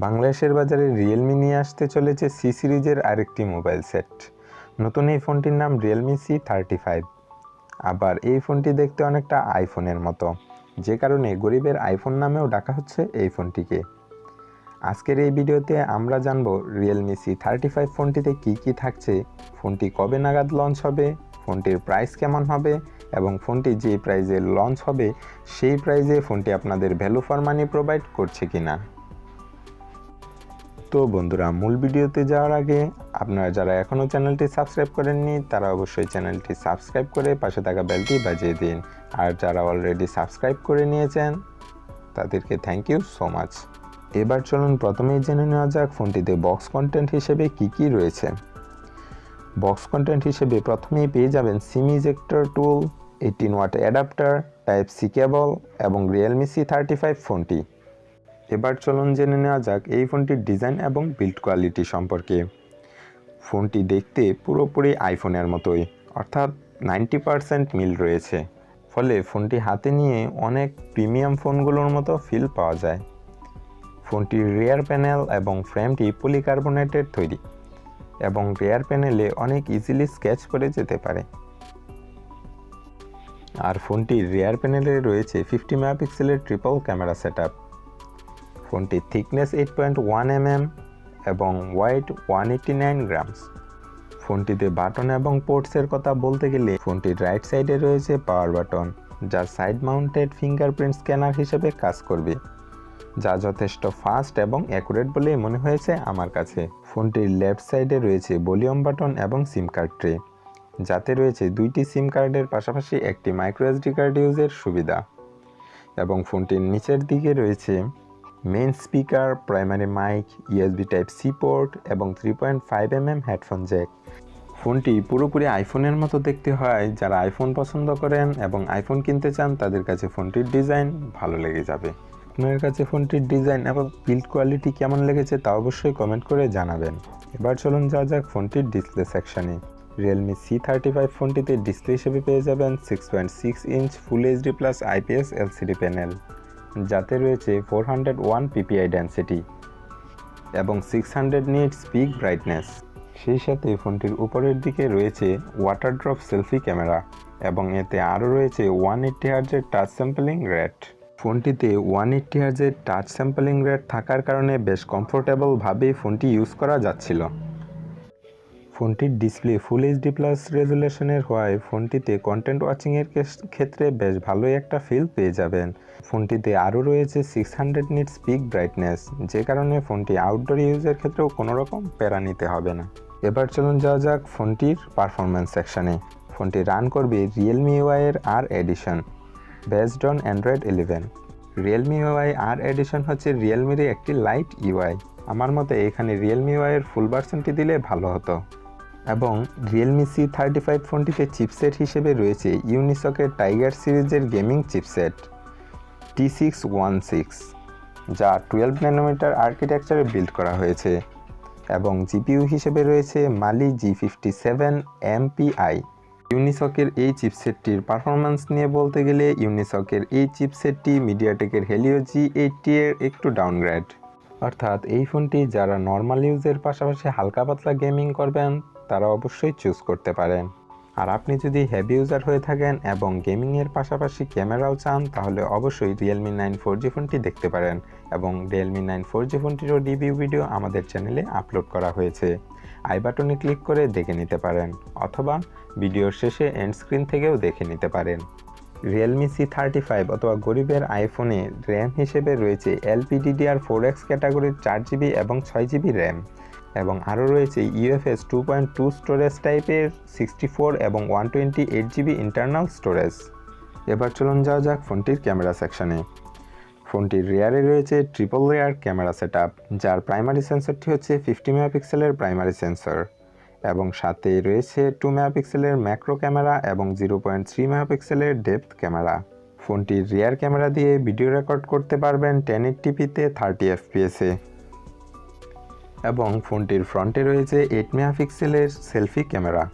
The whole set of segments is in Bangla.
বাংলাদেশের বাজারে রিয়েলমি নিয়ে আসতে চলেছে সি সিরিজের আরেকটি মোবাইল সেট। নতুন এই ফোনটির নাম Realme C35। আবার এই ফোনটি দেখতে অনেকটা আইফোনের মতো, যে কারণে গরিবের আইফোন নামেও ডাকা হচ্ছে এই ফোনটিকে। আজকের এই ভিডিওতে আমরা জানব Realme C35 ফোনটিতে কি কি থাকছে, ফোনটি কবে নাগাদ লঞ্চ হবে, ফোনটির প্রাইস কেমন হবে এবং ফোনটি যে প্রাইসে লঞ্চ হবে সেই প্রাইসে ফোনটি আপনাদের ভ্যালু ফর মানি প্রোভাইড করছে কিনা। তো বন্ধুরা, মূল ভিডিওতে যাওয়ার আগে আপনারা যারা এখনও চ্যানেলটি সাবস্ক্রাইব করেননি তারা অবশ্যই চ্যানেলটি সাবস্ক্রাইব করে পাশে থাকা বেলটি বাজিয়ে দিন, আর যারা অলরেডি সাবস্ক্রাইব করে নিয়েছেন তাদেরকে থ্যাংক ইউ সো মাচ। এবার চলুন প্রথমেই জেনে নেওয়া যাক ফোনটিতে বক্স কন্টেন্ট হিসেবে কি কি রয়েছে। বক্স কন্টেন্ট হিসেবে প্রথমেই পেয়ে যাবেন sim ejector tool, 18 watt adapter, type C cable এবং Realme C35 ফোনটি। এবার চলুন জেনে নেওয়া যাক এই ফোনটির ডিজাইন এবং বিল্ড কোয়ালিটি সম্পর্কে। ফোনটি দেখতে পুরোপুরি আইফোনের মতোই, অর্থাৎ 90% মিল রয়েছে, ফলে ফোনটি হাতে নিয়ে অনেক প্রিমিয়াম ফোনগুলোর মতো ফিল পাওয়া যায়। ফোনটির রিয়ার প্যানেল এবং ফ্রেমটি পলিকার্বনেটের তৈরি এবং রিয়ার প্যানেলে অনেক ইজিলি স্কেচ করে যেতে পারে। আর ফোনটির রিয়ার প্যানেলে রয়েছে 50 মেগাপিক্সেলের ট্রিপল ক্যামেরা সেটআপ। ফোনটির থিকনেস 8.1 mm এবং ওয়েট 189 গ্রামস। ফোনটিতে বাটন এবং পোর্টসের কথা বলতে গেলে ফোনটির রাইট সাইডে রয়েছে পাওয়ার বাটন, যা সাইড মাউন্টেড ফিঙ্গারপ্রিন্ট স্ক্যানার হিসেবে কাজ করবে, যা যথেষ্ট ফাস্ট এবং অ্যাকুরেট বলে মনে হয়েছে আমার কাছে। ফোনটির লেফট সাইডে রয়েছে ভলিউম বাটন এবং সিম কার্ড ট্রে, যাতে রয়েছে দুইটি সিম কার্ডের পাশাপাশি একটি মাইক্রো এসডি কার্ড ইউজের সুবিধা। এবং ফোনটির নিচের দিকে রয়েছে main speaker, primary mic, USB type C port এবং 3.5 mm হেডফোন জ্যাক। ফোনটি পুরোপুরি আইফোনের মতো দেখতে হয় যারা আইফোন পছন্দ করেন এবং আইফোন কিনতে চান তাদের কাছে ফোনটির ডিজাইন ভালো লেগে যাবে। আপনার কাছে ফোনটির ডিজাইন এবং বিল্ড কোয়ালিটি কেমন লেগেছে তা অবশ্যই কমেন্ট করে জানাবেন। এবার চলুন যাওয়া যাক ফোনটির ডিসপ্লে সেকশনে। Realme C35 ফোনটিতে ডিসপ্লে হিসেবে পেয়ে যাবেন 6.6 inch full HD plus IPS LCD panel, যাতে রয়েছে 401 ppi ডেন্সিটি এবং 600 নিটস পিক ব্রাইটনেস। সেই সাথে ফোনটির উপরের দিকে রয়েছে ওয়াটার ড্রপ সেলফি ক্যামেরা এবং এতে আরও রয়েছে 180 হার্জের টাচ স্যাম্পলিং রেট। ফোনটিতে 180 হার্জের টাচ স্যাম্পলিং রেট থাকার কারণে বেশ কমফোর্টেবলভাবে ফোনটি ইউজ করা যাচ্ছিল। ফোনটির ডিসপ্লে ফুল এইচডি প্লাস রেজুলেশনের হওয়ায় ফোনটিতে কন্টেন্ট ওয়াচিংয়ের ক্ষেত্রে বেশ ভালোই একটা ফিল পেয়ে যাবেন। ফোনটিতে আরও রয়েছে 600 নিটস পিক ব্রাইটনেস, যে কারণে ফোনটি আউটডোর ইউজের ক্ষেত্রেও কোনো রকম প্যারা নিতে হবে না। এবার চলুন যাওয়া যাক ফোনটির পারফরমেন্স সেকশনে। ফোনটি রান করবে Realme UI এর R edition based on Android 11। Realme UI R edition হচ্ছে রিয়েলমির একটি লাইট UI। আমার মতে এখানে Realme UI এর ফুল ভার্সনটি দিলে ভালো হতো। এবং Realme C35 ফোনটিতে চিপসেট হিসেবে রয়েছে ইউনিসকের টাইগার সিরিজের গেমিং চিপসেট T616, যা 12 ন্যানোমিটার আর্কিটেকচারে বিল্ড করা হয়েছে, এবং জিপিইউ হিসেবে রয়েছে Mali G57 MPI। ইউনিসকের এই চিপসেটটির পারফরম্যান্স নিয়ে বলতে গেলে ইউনিসকের এই চিপসেটটি মিডিয়াটেকের হেলিও G80 এর একটু ডাউনগ্রেড, অর্থাৎ এই ফোনটি যারা নর্মাল ইউজের পাশাপাশি হালকা পাতলা গেমিং করবেন তারা অবশ্যই চুজ করতে পারেন। আর আপনি যদি হেভি ইউজার হয়ে থাকেন এবং গেমিংয়ের পাশাপাশি ক্যামেরাও চান তাহলে অবশ্যই Realme 9 4G ফোনটি দেখতে পারেন, এবং Realme 9 4G ফোনটিরও রিভিউ ভিডিও আমাদের চ্যানেলে আপলোড করা হয়েছে। আই বাটনে ক্লিক করে দেখে নিতে পারেন, অথবা ভিডিওর শেষে এন্ড স্ক্রিন থেকেও দেখে নিতে পারেন। Realme C35 অথবা গরিবের আইফোনে র্যাম হিসেবে রয়েছে LPDDR4X ক্যাটাগরির 4GB এবং 6GB র্যাম, এবং আরও রয়েছে UFS 2.2 স্টোরেজ টাইপের 64 এবং 128GB ইন্টারনাল স্টোরেজ। এবার চলুন যাওয়া যাক ফোনটির ক্যামেরা সেকশনে। ফোনটির রিয়ারে রয়েছে ট্রিপল রিয়ার ক্যামেরা সেটআপ, যার প্রাইমারি সেন্সরটি হচ্ছে 50 মেগাপিক্সেলের প্রাইমারি সেন্সর, এবং সাথে রয়েছে 2 মেগাপিক্সেলের ম্যাক্রো ক্যামেরা এবং 0.3 মেগাপিক্সেলের ডেপথ ক্যামেরা। ফোনটির রিয়ার ক্যামেরা দিয়ে ভিডিও রেকর্ড করতে পারবেন 1080pতে 30 fps-এ, এবং ফোনটির ফ্রন্টে রয়েছে 8 মেগাপিক্সেলের সেলফি ক্যামেরা,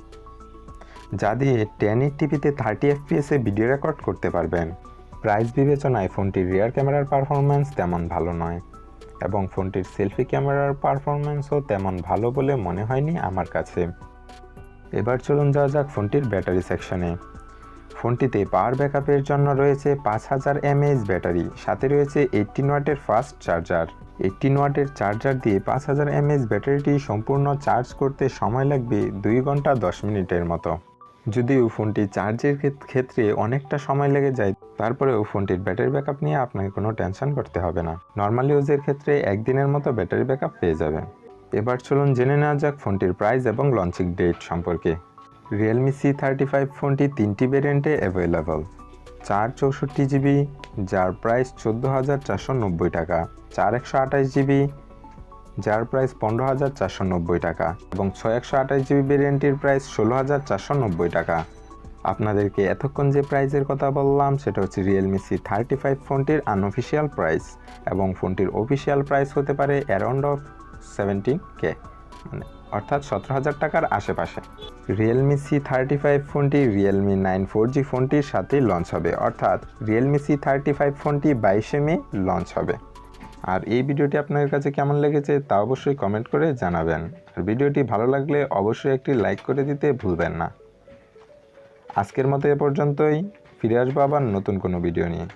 যা দিয়ে 1080pতে 30 fps-এ ভিডিও রেকর্ড করতে পারবেন। প্রাইস বিবেচনায় ফোনটির রিয়ার ক্যামেরার পারফরম্যান্স তেমন ভালো নয়, এবং ফোনটির সেলফি ক্যামেরার পারফরম্যান্সও তেমন ভালো বলে মনে হয়নি আমার কাছে। এবার চলুন যাওয়া যাক ফোনটির ব্যাটারি সেকশনে। ফোনটিতে পাওয়ার ব্যাকআপের জন্য রয়েছে 5000 mAh ব্যাটারি, সাথে রয়েছে 18 ওয়াটের ফাস্ট চার্জার। 18 ওয়াটের চার্জার দিয়ে 5000 mAh ব্যাটারিটি সম্পূর্ণ চার্জ করতে সময় লাগবে 2 ঘন্টা 10 মিনিটের মতো। যদিও ফোনটি চার্জের ক্ষেত্রে অনেকটা সময় লেগে যায়, তারপরেও ফোনটির ব্যাটারি ব্যাকআপ নিয়ে আপনাকে কোনো টেনশন করতে হবে না। নর্মাল ইউজের ক্ষেত্রে একদিনের মতো ব্যাটারি ব্যাকআপ পেয়ে যাবেন। এবার চলুন জেনে নেওয়া যাক ফোনটির প্রাইস এবং লঞ্চিং ডেট সম্পর্কে। Realme C35 ফোনটি 3টি ভেরিয়েন্টে অ্যাভেলেবল। 464GB, যার প্রাইস 14,490 টাকা, 4128GB, যার প্রাইস 15,490 টাকা এবং 6128GB ভেরিয়েন্টের প্রাইস 16,490 টাকা। আপনাদেরকে এতক্ষণ যে প্রাইসের কথা বললাম সেটা হচ্ছে Realme C35 ফোনটির আনঅফিসিয়াল প্রাইস, এবং ফোনটির অফিসিয়াল প্রাইস হতে পারে অ্যারাউন্ড অফ 17K, মানে অর্থাৎ 17,000 টাকার আশেপাশে। Realme C35 ফোনটি Realme 9 4G ফোনটির সাথেই লঞ্চ হবে, অর্থাৎ Realme C35 ফোনটি 22শে মে লঞ্চ হবে। আর এই ভিডিওটি আপনাদের কাছে কেমন লেগেছে তা অবশ্যই কমেন্ট করে জানাবেন। আর ভিডিওটি ভালো লাগলে অবশ্যই একটি লাইক করে দিতে ভুলবেন না। আজকের মতো এ পর্যন্তই, ফিরে আসবো আবার নতুন কোনো ভিডিও নিয়ে।